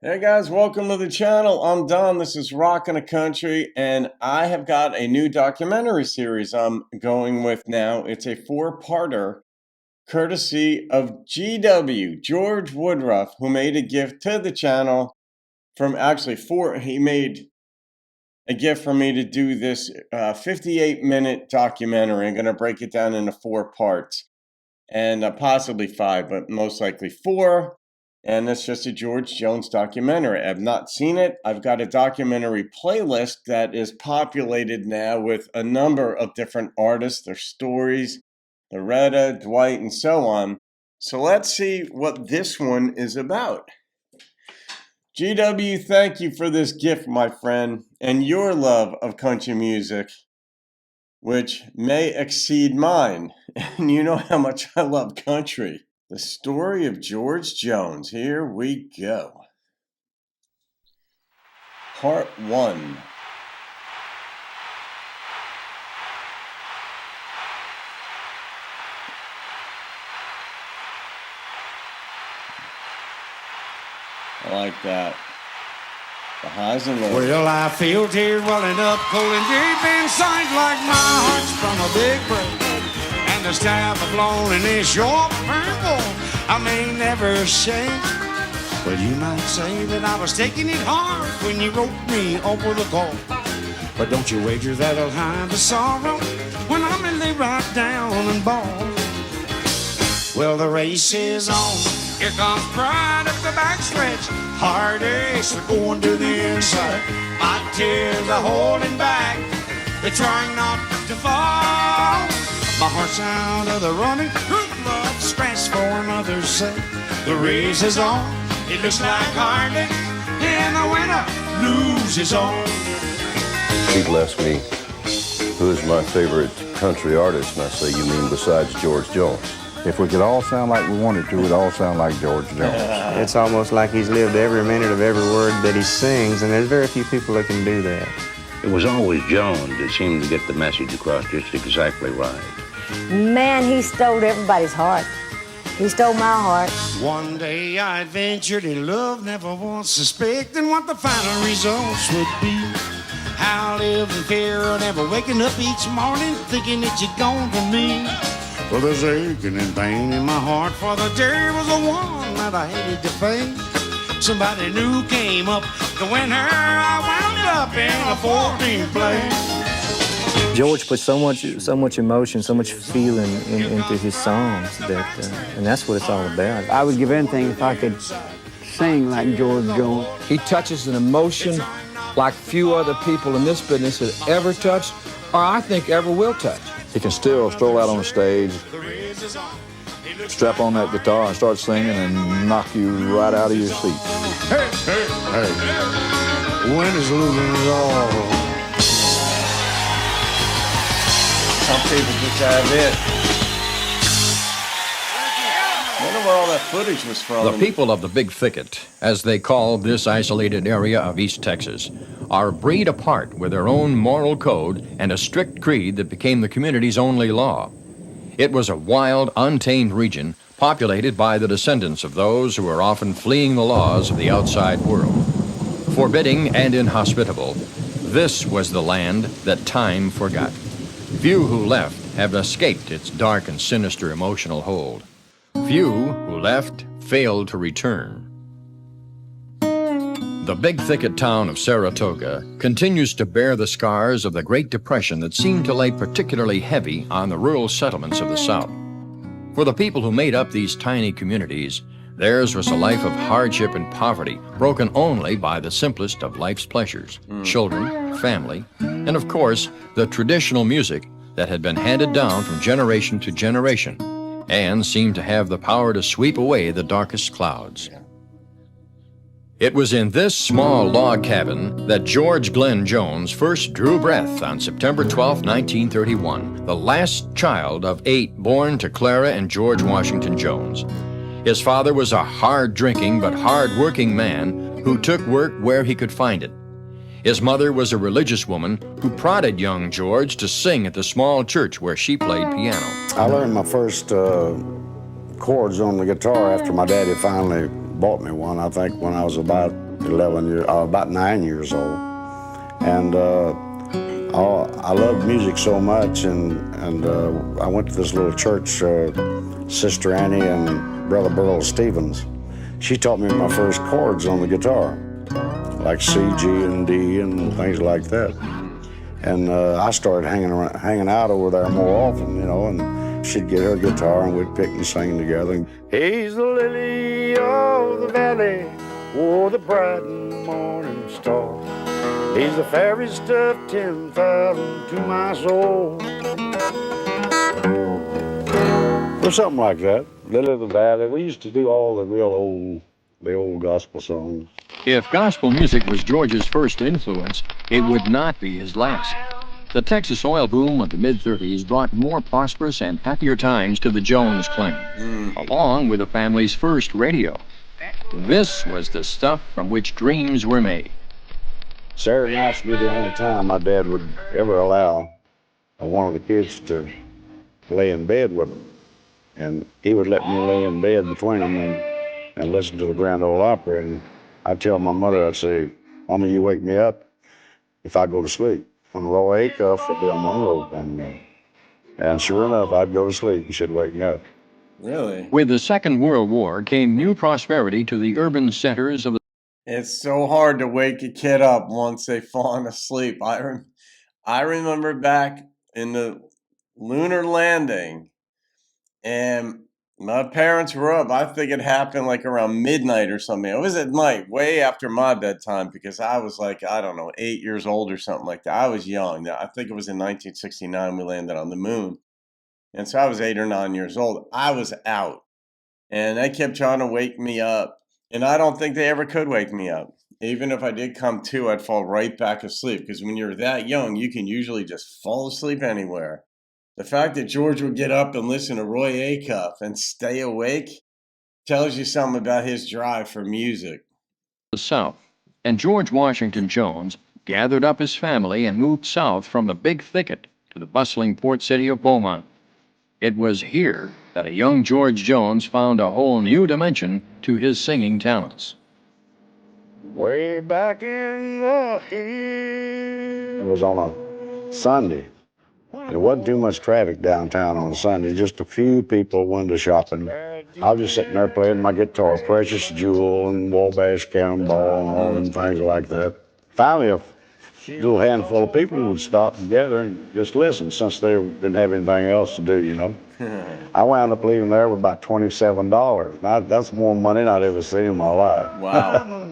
Hey guys, welcome to the channel. I'm Don. This is Rockin' the Country, and I have got a new documentary series I'm going with now. It's a 4-parter, courtesy of GW, George Woodruff, who made a gift to the channel from he made a gift for me to do this 58-minute documentary. I'm going to break it down into 4 parts, and possibly 5, but most likely 4. And it's just a George Jones documentary. I've not seen it. I've got a documentary playlist that is populated now with a number of different artists, their stories, Loretta, Dwight, and so on. So let's see what this one is about. GW, thank you for this gift, my friend, and your love of country music, which may exceed mine. And you know how much I love country. The story of George Jones. Here we go. Part 1. I like that. The highs and lows. Well, I feel tears welling up cold and deep inside like my heart's from a big break. And the staff of loneliness, your purple, I may never shake. But you might say that I was taking it hard when you wrote me over the call. But don't you wager that I'll hide the sorrow when I'm in lay right down and bawl. Well, the race is on. Here comes pride up the backstretch. Heartaches are going to the inside. My tears are holding back. They're trying not to fall. My heart's out of the running. Love scratched for another's sake. The race is on. It looks like Harley. And the winner loses all. People ask me, who is my favorite country artist? And I say, you mean besides George Jones? If we could all sound like we wanted to, we'd all sound like George Jones. It's almost like he's lived every minute of every word that he sings, and there's very few people that can do that. It was always Jones that seemed to get the message across just exactly right. Man, he stole everybody's heart. He stole my heart. One day I adventured in love, never once suspecting what the final results would be. How I lived in fear of never waking up each morning thinking that you'd gone from me. Well, there's aching and pain in my heart, for the day was the one that I hated to face. Somebody new came up to win her. I wound up in a 14th place. George put so much emotion, so much feeling into his songs and that's what it's all about. I would give anything if I could sing like George Jones. He touches an emotion like few other people in this business have ever touched, or I think ever will touch. He can still stroll out on the stage, strap on that guitar and start singing and knock you right out of your seat. Hey, hey, hey. Winners losing is all. Some people just have it. I wonder where all that footage was from. The people of the Big Thicket, as they call this isolated area of East Texas, are a breed apart with their own moral code and a strict creed that became the community's only law. It was a wild, untamed region populated by the descendants of those who were often fleeing the laws of the outside world. Forbidding and inhospitable, this was the land that time forgot. Few who left have escaped its dark and sinister emotional hold. Few who left failed to return. The Big Thicket town of Saratoga continues to bear the scars of the Great Depression that seemed to lay particularly heavy on the rural settlements of the South. For the people who made up these tiny communities, theirs was a life of hardship and poverty, broken only by the simplest of life's pleasures, children, family, and of course, the traditional music that had been handed down from generation to generation and seemed to have the power to sweep away the darkest clouds. It was in this small log cabin that George Glenn Jones first drew breath on September 12, 1931, the last child of 8 born to Clara and George Washington Jones. His father was a hard-drinking but hard-working man who took work where he could find it. His mother was a religious woman who prodded young George to sing at the small church where she played piano. I learned my first chords on the guitar after my daddy finally bought me one, I think when I was about about 9 years old. And I loved music so much, and I went to this little church, Sister Annie and Brother Burl Stevens. She taught me my first chords on the guitar, like C, G, and D, and things like that. And I started hanging out over there more often, you know, and she'd get her guitar and we'd pick and sing together. He's the lily of the valley, oh, the bright morning star. He's the fairest of 10,000 to my soul. Or something like that. Lily of the Valley. We used to do all the old gospel songs. If gospel music was George's first influence, it would not be his last. The Texas oil boom of the mid-30s brought more prosperous and happier times to the Jones clan, along with the family's first radio. This was the stuff from which dreams were made. Saturday nights would be the only time my dad would ever allow one of the kids to lay in bed with him. And he would let me lay in bed between them and listen to the Grand Ole Opry. And I'd tell my mother, I'd say, Mama, you wake me up if I go to sleep. When Roy Acuff would be on my road. And sure enough, I'd go to sleep and she'd wake me up. Really? With the Second World War came new prosperity to the urban centers of the... It's so hard to wake a kid up once they've fallen asleep. I remember back in the lunar landing, and my parents were up. I think it happened like around midnight or something. It was at night, way after my bedtime, because I was like, I don't know, 8 years old or something like that. I was young. I think it was in 1969 we landed on the moon. And so I was 8 or 9 years old. I was out. And they kept trying to wake me up. And I don't think they ever could wake me up. Even if I did come to, I'd fall right back asleep. Because when you're that young, you can usually just fall asleep anywhere. The fact that George would get up and listen to Roy Acuff and stay awake tells you something about his drive for music. The South. And George Washington Jones gathered up his family and moved south from the Big Thicket to the bustling port city of Beaumont. It was here that a young George Jones found a whole new dimension to his singing talents. Way back in the hill. It was on a Sunday. There wasn't too much traffic downtown on a Sunday, just a few people window shopping. I was just sitting there playing my guitar, Precious Jewel and Wabash Cannonball and all them things like that. Finally, a little handful of people would stop together and just listen, since they didn't have anything else to do, you know. I wound up leaving there with about $27. Now, that's more money than I'd ever seen in my life. Wow.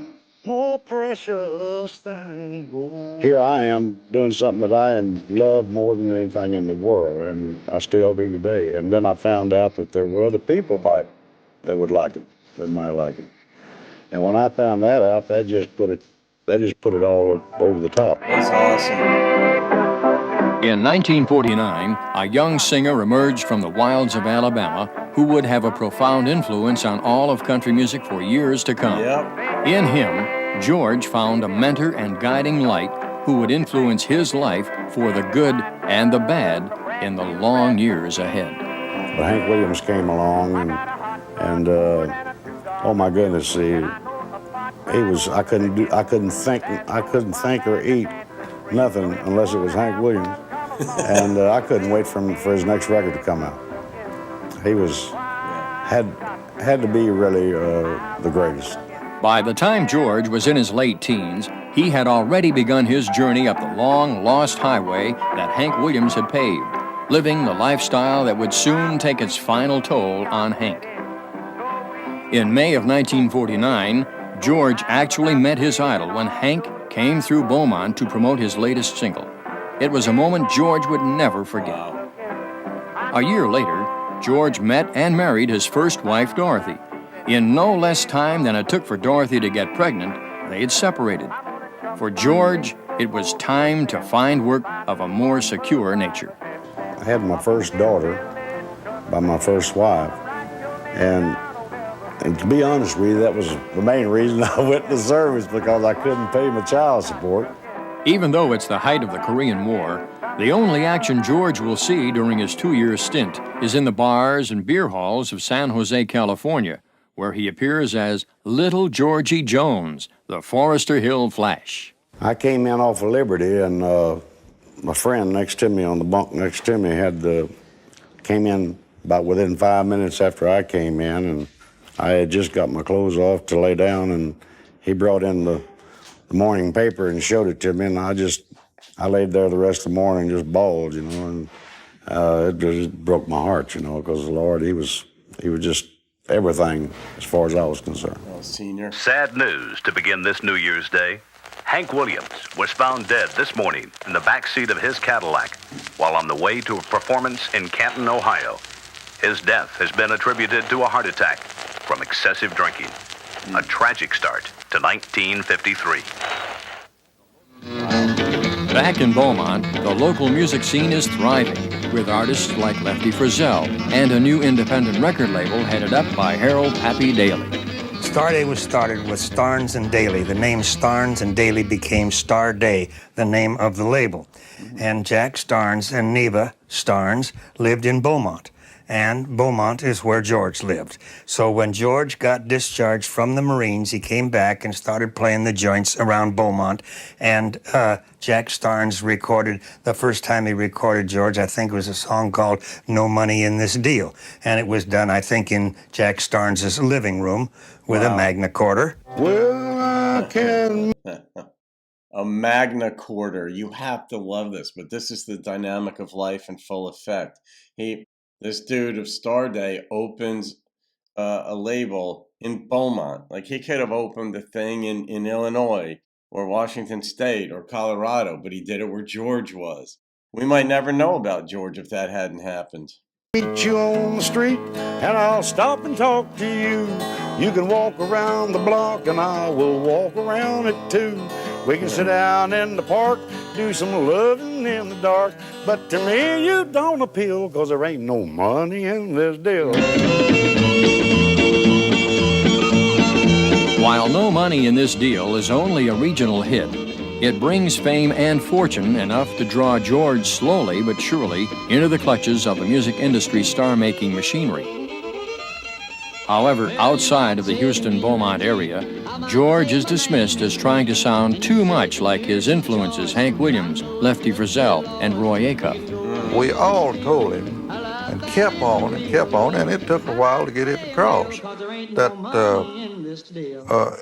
More precious thing. Here I am doing something that I love more than anything in the world, and I still do today. And then I found out that there were other people that would like it, that might like it. And when I found that out, that just put it all over the top. That's awesome. In 1949, a young singer emerged from the wilds of Alabama who would have a profound influence on all of country music for years to come. Yep. In him, George found a mentor and guiding light who would influence his life for the good and the bad in the long years ahead. But Hank Williams came along, and oh my goodness, I couldn't think or eat nothing unless it was Hank Williams, and I couldn't wait for his next record to come out. He had to be really the greatest. By the time George was in his late teens, he had already begun his journey up the long, lost highway that Hank Williams had paved, living the lifestyle that would soon take its final toll on Hank. In May of 1949, George actually met his idol when Hank came through Beaumont to promote his latest single. It was a moment George would never forget. A year later, George met and married his first wife, Dorothy. In no less time than it took for Dorothy to get pregnant, they had separated. For George, it was time to find work of a more secure nature. I had my first daughter by my first wife, and to be honest with you, that was the main reason I went to the service, because I couldn't pay my child support. Even though it's the height of the Korean War, the only action George will see during his 2-year stint is in the bars and beer halls of San Jose, California, where he appears as Little Georgie Jones, the Forester Hill Flash. I came in off of Liberty, and my friend next to me on the bunk next to me came in about within 5 minutes after I came in, and I had just got my clothes off to lay down, and he brought in the morning paper and showed it to me, and I laid there the rest of the morning just bawled, you know, and it just broke my heart, you know, because the Lord, he was just everything as far as I was concerned. Oh, senior. Sad news to begin this New Year's Day. Hank Williams was found dead this morning in the back seat of his Cadillac while on the way to a performance in Canton, Ohio. His death has been attributed to a heart attack from excessive drinking. A tragic start to 1953. Back in Beaumont, the local music scene is thriving, with artists like Lefty Frizzell and a new independent record label headed up by Harold Pappy Daly. Star Day was started with Starnes and Daly. The name Starnes and Daly became Star Day, the name of the label. And Jack Starnes and Neva Starnes lived in Beaumont. And Beaumont is where George lived. So when George got discharged from the Marines, he came back and started playing the joints around Beaumont. And Jack Starnes recorded, the first time he recorded George, I think it was a song called No Money in This Deal. And it was done, I think, in Jack Starnes' living room with a Magna Quarter. Well, I can... A Magna Quarter. You have to love this, but this is the dynamic of life in full effect. This dude of Star Day opens a label in Beaumont. Like, he could have opened a thing in Illinois or Washington State or Colorado, but he did it where George was. We might never know about George if that hadn't happened. Meet you on the street, and I'll stop and talk to you. You can walk around the block, and I will walk around it too. We can sit down in the park, do some loving in the dark. But to me, you don't appeal, 'cause there ain't no money in this deal. While No Money in This Deal is only a regional hit, it brings fame and fortune enough to draw George slowly but surely into the clutches of the music industry star-making machinery. However, outside of the Houston-Beaumont area, George is dismissed as trying to sound too much like his influences Hank Williams, Lefty Frizzell, and Roy Acuff. We all told him and kept on, and it took a while to get it across that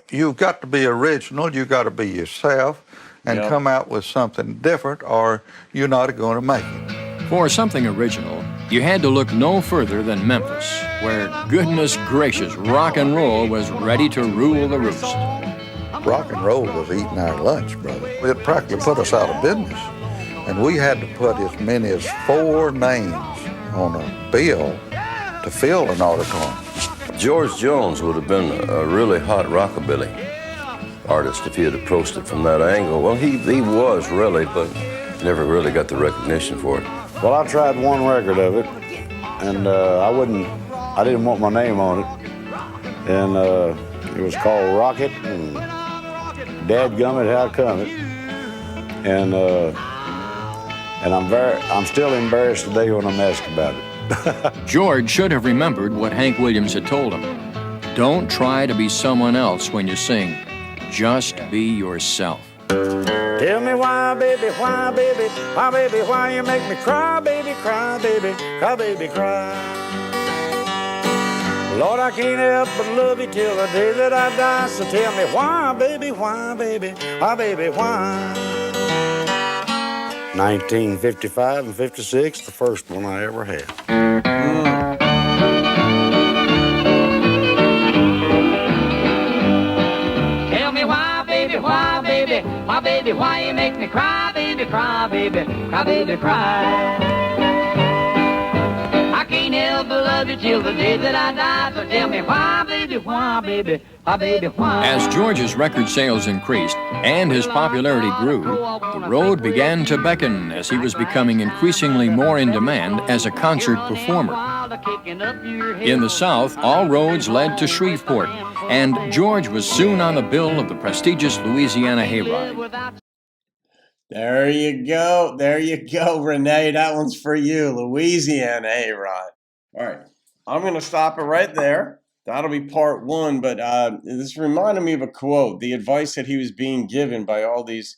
you've got to be original, you've got to be yourself, and come out with something different, or you're not going to make it. For something original, you had to look no further than Memphis, where, goodness gracious, rock and roll was ready to rule the roost. Rock and roll was eating our lunch, brother. It practically put us out of business. And we had to put as many as 4 names on a bill to fill an article. George Jones would have been a really hot rockabilly artist if he had approached it from that angle. Well, he was really, but never really got the recognition for it. Well, I tried one record of it, and I didn't want my name on it. And it was called Rocket, and Dadgummit, How Come It. And I'm still embarrassed today when I'm asked about it. George should have remembered what Hank Williams had told him. Don't try to be someone else when you sing. Just be yourself. Tell me why, baby, why, baby, why, baby, why you make me cry, baby, cry, baby, cry, baby, cry. Lord, I can't help but love you till the day that I die. So tell me why, baby, why, baby, why, baby, why. 1955 and 56, the first one I ever had. Tell me why, baby, why, baby, why, baby, why you make me cry, baby, cry, baby, cry, baby, cry. I can't help but love you till the day that I die. So tell me why, baby, why, baby, why, baby, why. As George's record sales increased and his popularity grew, the road began to beckon as he was becoming increasingly more in demand as a concert performer. In the South, all roads led to Shreveport, and George was soon on the bill of the prestigious Louisiana Hayride. There you go, Renee. That one's for you, Louisiana Hayride. All right, I'm going to stop it right there. That'll be part one, but this reminded me of a quote, the advice that he was being given by all these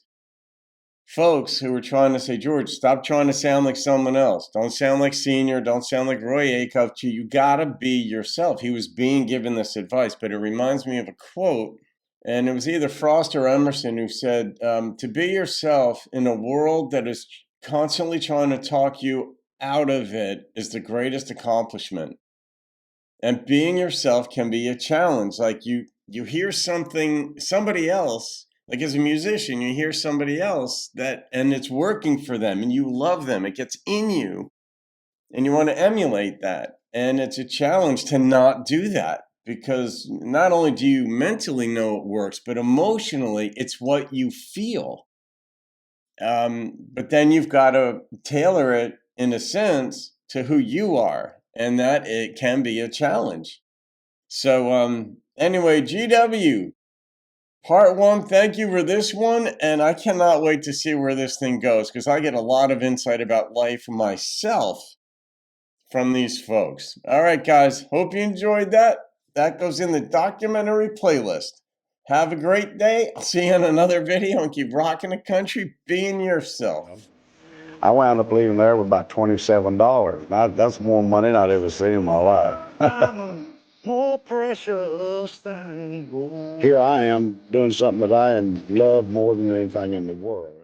folks who were trying to say, George, stop trying to sound like someone else. Don't sound like Senior. Don't sound like Roy Acuff. You got to be yourself. He was being given this advice, but it reminds me of a quote, and it was either Frost or Emerson who said, to be yourself in a world that is constantly trying to talk you out of it is the greatest accomplishment. And being yourself can be a challenge. Like you hear somebody else, like as a musician, you hear somebody else and it's working for them and you love them. It gets in you and you want to emulate that. And it's a challenge to not do that, because not only do you mentally know it works, but emotionally it's what you feel. But then you've got to tailor it in a sense to who you are, and that it can be a challenge. So anyway, GW, part one, thank you for this one, and I cannot wait to see where this thing goes, because I get a lot of insight about life myself from these folks. All right, guys, hope you enjoyed that. That goes in the documentary playlist. Have a great day. I'll see you in another video, and keep rocking the country, being yourself. I wound up leaving there with about $27. That's more money than I'd ever seen in my life. More precious thing. Here I am doing something that I love more than anything in the world.